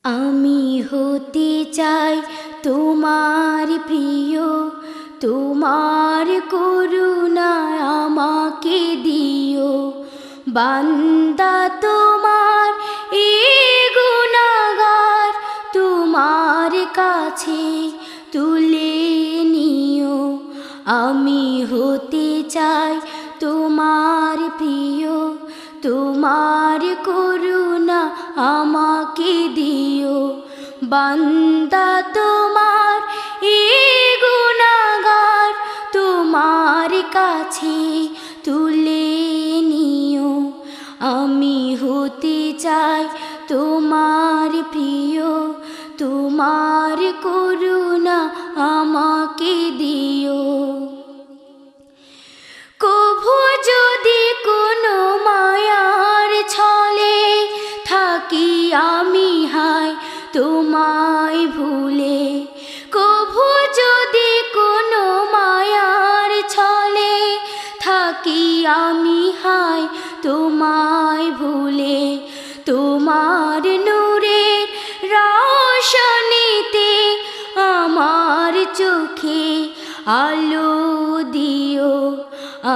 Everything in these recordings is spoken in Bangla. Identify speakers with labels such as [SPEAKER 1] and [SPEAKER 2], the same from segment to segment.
[SPEAKER 1] আমি হতে চাই তোমার প্রিয়, তোমার করুণা আমাকে দিও। বান্দা তোমার এ গুনাহগার, তোমার কাছে তুলে নিও। আমি হতে চাই তোমার প্রিয়, তোমার করুণা আমাকে দিও। বান্দা তোমার এ গুনাহগার, তোমার কাছে তুলে নিও। আমি হতে চাই তোমার প্রিয়, তোমার করুণা আমাকে দিও। কভু যদি কোনো মায়ার ছলে থাকি আমি হায় তোমায় ভুলে, কভু যদি কোনো মায়ার ছলে থাকি আমি হায় তোমায় ভুলে, তোমার নূরের রোশনীতে আমার চোখে আলো দিও।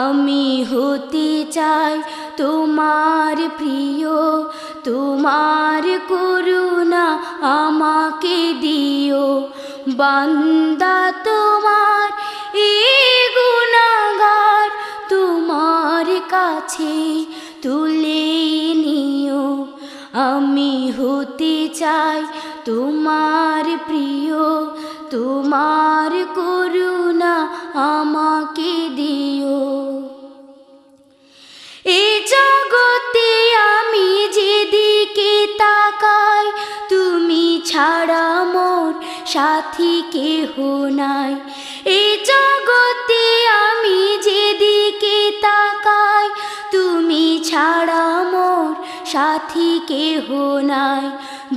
[SPEAKER 1] আমি হতে চাই তোমার প্রিয়, তোমার করুণা আমাকে দিও। বান্দা তোমার এ গুনাহগার, তোমার কাছে তুলে নিও। আমি হতে চাই তোমার প্রিয়, তোমার করুণা আমাকে দিও। এ জগতে আমি যেদিকে তাকাই, তুমি ছাড়া মোর সাথী কেহ নাই। এ জগতে আমি যেদিকে তাকাই, তুমি ছাড়া মোর সাথী কেহ নাই।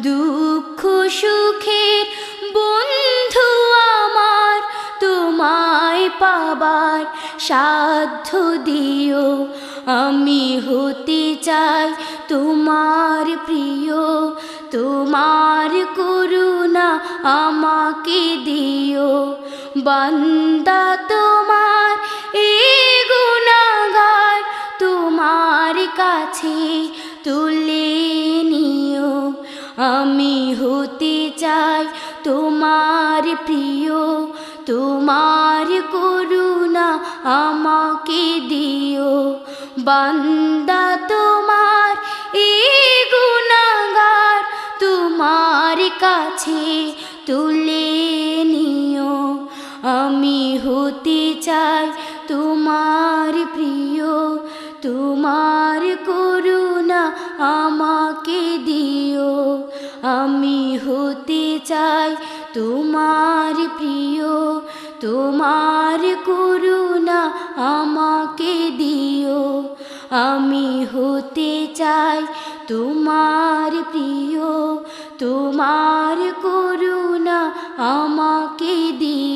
[SPEAKER 1] দুঃখ সুখের বন্ধু আমার, তোমায় পাবার সাধ্য দিও। আমি হতে চাই তোমার প্রিয়, তোমার করুণা আমাকে দিও। বান্দা তোমার এ গুনাহগার, তোমার কাছে তুলে নিও। আমি হতে চাই তোমার প্রিয়, তোমার করুণা আমাকে দিও। বান্দা তোমার এ গুনাহগার, তোমার কাছে তুলে নিও। আমি হতে চাই তোমার প্রিয়, তোমার করুণা আমাকে দিও। আমি হতে চাই তোমার প্রিয়, তোমার করুণা আমাকে দিও। আমি হতে চাই তোমার প্রিয়, তোমার করুণা আমাকে দিও।